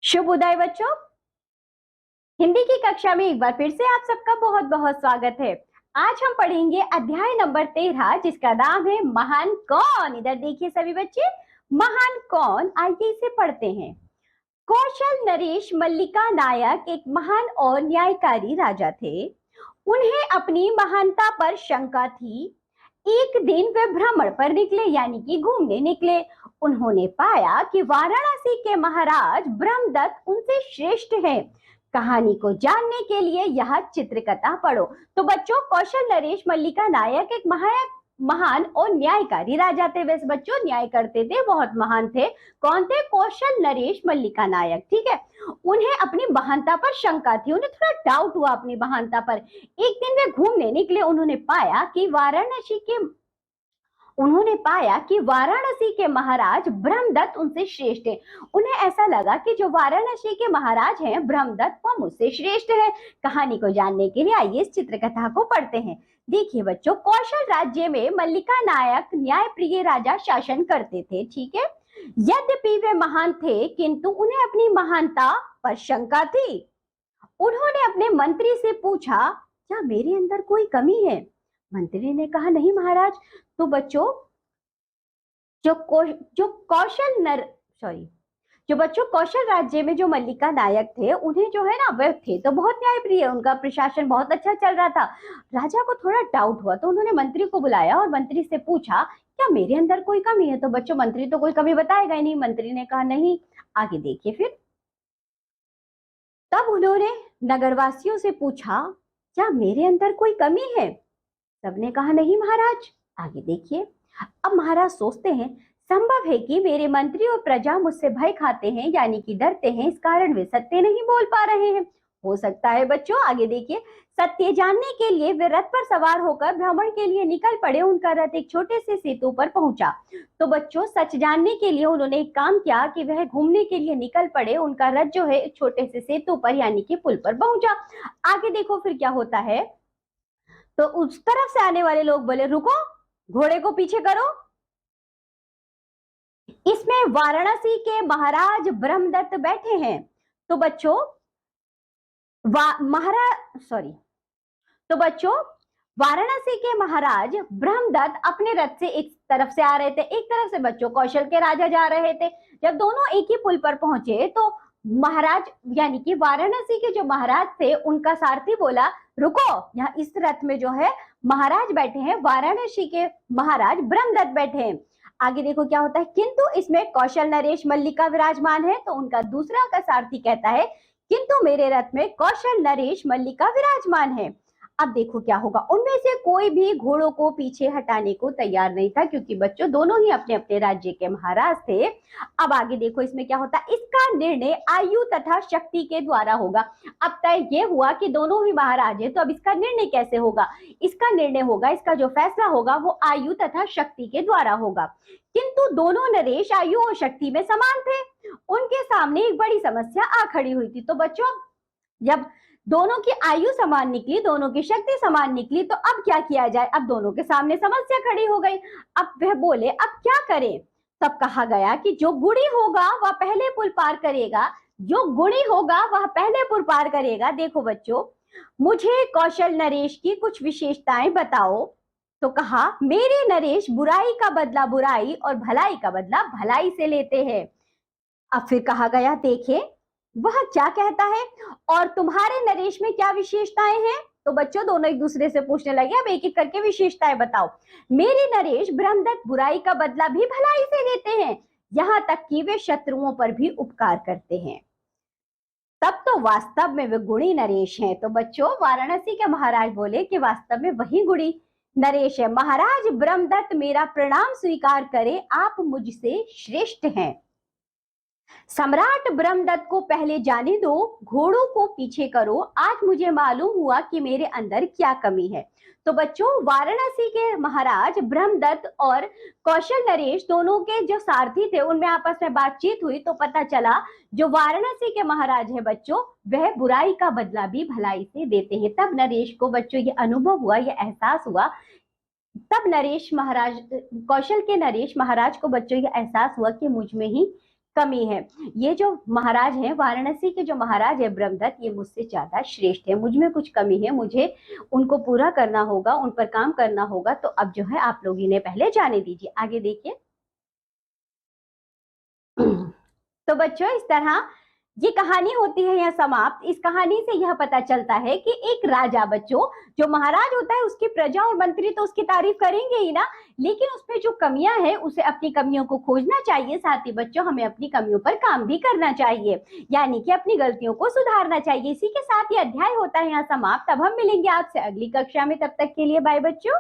शुभ उदय बच्चों। हिंदी की कक्षा में एक बार फिर से आप सबका बहुत बहुत स्वागत है। आज हम पढ़ेंगे अध्याय नंबर 13 जिसका नाम है महान कौन। इधर देखिए सभी बच्चे, महान कौन, आइए इसे पढ़ते हैं। कौशल नरेश मल्लिका नायक एक महान और न्यायकारी राजा थे। उन्हें अपनी महानता पर शंका थी। एक दिन वे भ्रमण पर निकले, यानी कि घूमने निकले। उन्होंने पाया कि वाराणसी के महाराज ब्रह्मदत्त उनसे श्रेष्ठ हैं। कहानी को जानने के लिए यह चित्रकथा पढ़ो। तो बच्चों, कौशल नरेश मल्लिका नायक एक महान और न्यायकारी राजा थे। वैसे बच्चों न्याय करते थे, बहुत महान थे। कौन थे? कौशल नरेश मल्लिका नायक। ठीक है। उन्हें अपनी महानता पर शंका थी, उन्हें थोड़ा डाउट हुआ अपनी महानता पर। एक दिन वे घूमने निकले। उन्होंने पाया कि वाराणसी के महाराज ब्रह्मदत्त उनसे श्रेष्ठ है। उन्हें ऐसा लगा कि जो वाराणसी के महाराज हैं ब्रह्मदत्त, वो मुझसे श्रेष्ठ है। कहानी को जानने के लिए आइए इस चित्रकथा को पढ़ते हैं। देखिए बच्चों, कौशल राज्य में मल्लिका नायक न्यायप्रिय राजा शासन करते थे। ठीक है। यद्यपि वे महान थे, किंतु उन्हें अपनी महानता पर शंका थी। उन्होंने अपने मंत्री से पूछा, क्या मेरे अंदर कोई कमी है? मंत्री ने कहा, नहीं महाराज। तो बच्चों, जो बच्चों कौशल राज्य में जो मल्लिका नायक थे, उन्हें जो है ना, वे थे तो बहुत न्यायप्रिय, उनका प्रशासन बहुत अच्छा चल रहा था। राजा को थोड़ा डाउट हुआ तो उन्होंने मंत्री को बुलाया और मंत्री से पूछा, क्या मेरे अंदर कोई कमी है? तो बच्चों मंत्री तो कोई कमी बताएगा ही नहीं। मंत्री ने कहा, नहीं। आगे देखिए फिर। तब उन्होंने नगरवासियों से पूछा, क्या मेरे अंदर कोई कमी है? सबने कहा, नहीं महाराज। आगे देखिए। अब महाराज सोचते हैं, संभव है कि मेरे मंत्री और प्रजा मुझसे भय खाते हैं, यानी कि डरते हैं, इस कारण वे सत्य नहीं बोल पा रहे हैं। हो सकता है बच्चों। आगे देखिए। सत्य जानने के लिए वे रथ पर सवार होकर भ्रमण के लिए निकल पड़े। उनका रथ एक छोटे से सेतु पर पहुंचा। तो बच्चों, सच जानने के लिए उन्होंने एक काम किया कि वह घूमने के लिए निकल पड़े। उनका रथ जो है एक छोटे से सेतु पर, यानी कि पुल पर पहुंचा। आगे देखो फिर क्या होता है। तो उस तरफ से आने वाले लोग बोले, रुको, घोड़े को पीछे करो। इसमें वाराणसी के महाराज ब्रह्मदत्त बैठे हैं। तो बच्चों वाराणसी के महाराज ब्रह्मदत्त अपने रथ से एक तरफ से आ रहे थे, एक तरफ से बच्चों कौशल के राजा जा रहे थे। जब दोनों एक ही पुल पर पहुंचे तो महाराज, यानी कि वाराणसी के जो महाराज थे, उनका सारथी बोला, रुको, यहाँ इस रथ में जो है महाराज बैठे हैं, वाराणसी के महाराज ब्रह्मदत्त बैठे हैं। आगे देखो क्या होता है। किंतु इसमें कौशल नरेश मल्लिका विराजमान है। तो उनका दूसरा का सारथी कहता है, किंतु मेरे रथ में कौशल नरेश मल्लिका विराजमान है। अब देखो क्या होगा। उनमें से कोई भी घोड़ों को पीछे हटाने को तैयार नहीं था, क्योंकि बच्चों दोनों ही अपने अपने राज्य के महाराज थे। अब आगे देखो इसमें क्या होता है। इसका निर्णय आयु तथा शक्ति के द्वारा होगा। अब तय ये हुआ कि दोनों ही महाराज है, तो अब इसका निर्णय कैसे होगा? इसका निर्णय होगा, इसका जो फैसला होगा वो आयु तथा शक्ति के द्वारा होगा। किंतु दोनों नरेश आयु और शक्ति में समान थे। उनके सामने एक बड़ी समस्या आ खड़ी हुई थी। तो बच्चों, जब दोनों की आयु समान निकली, दोनों की शक्ति समान निकली, तो अब क्या किया जाए? अब दोनों के सामने समस्या खड़ी हो गई। अब वह बोले, अब क्या करें? तब कहा गया कि जो गुणी होगा वह पहले पुल पार करेगा, जो गुणी होगा वह पहले पुल पार करेगा। देखो बच्चों, मुझे कौशल नरेश की कुछ विशेषताएं बताओ। तो कहा, मेरे नरेश बुराई का बदला बुराई और भलाई का बदला भलाई से लेते हैं। अब फिर कहा गया, देखें वह क्या कहता है, और तुम्हारे नरेश में क्या विशेषताएं हैं? तो बच्चों दोनों एक दूसरे से पूछने लगे, अब एक एक करके विशेषताएं बताओ। मेरे नरेश ब्रह्मदत्त बुराई का बदला भी भलाई से लेते हैं, यहां तक कि वे शत्रुओं पर भी उपकार करते हैं। तब तो वास्तव में वे गुणी नरेश हैं। तो बच्चों, वाराणसी के महाराज बोले कि वास्तव में वही गुणी नरेश है। महाराज ब्रह्मदत्त, मेरा प्रणाम स्वीकार करें, आप मुझसे श्रेष्ठ हैं। सम्राट ब्रह्मदत्त को पहले जाने दो, घोड़ों को पीछे करो। आज मुझे मालूम हुआ कि मेरे अंदर क्या कमी है। तो बच्चों, वाराणसी के महाराज ब्रह्मदत्त और कौशल नरेश दोनों के जो सारथी थे, उनमें आपस में बातचीत हुई तो पता चला जो वाराणसी के महाराज है बच्चों, वह बुराई का बदला भी भलाई से देते हैं। तब नरेश को बच्चों ये अनुभव हुआ, ये एहसास हुआ। तब नरेश महाराज, कौशल के नरेश महाराज को बच्चों ये एहसास हुआ कि मुझ में ही कमी है। ये जो महाराज हैं, वाराणसी के जो महाराज है ब्रह्मदत्त, ये मुझसे ज्यादा श्रेष्ठ है, मुझ में कुछ कमी है, मुझे उनको पूरा करना होगा, उन पर काम करना होगा। तो अब जो है आप लोग इन्हें पहले जाने दीजिए। आगे देखिए। तो बच्चों इस तरह ये कहानी होती है यहाँ समाप्त। इस कहानी से यह पता चलता है कि एक राजा, बच्चों, जो महाराज होता है उसकी प्रजा और मंत्री तो उसकी तारीफ करेंगे ही ना, लेकिन उसमें जो कमियां हैं उसे अपनी कमियों को खोजना चाहिए। साथ ही बच्चों हमें अपनी कमियों पर काम भी करना चाहिए, यानी कि अपनी गलतियों को सुधारना चाहिए। इसी के साथ ये अध्याय होता है यहाँ समाप्त। अब हम मिलेंगे आपसे अगली कक्षा में, तब तक के लिए बाय बच्चों।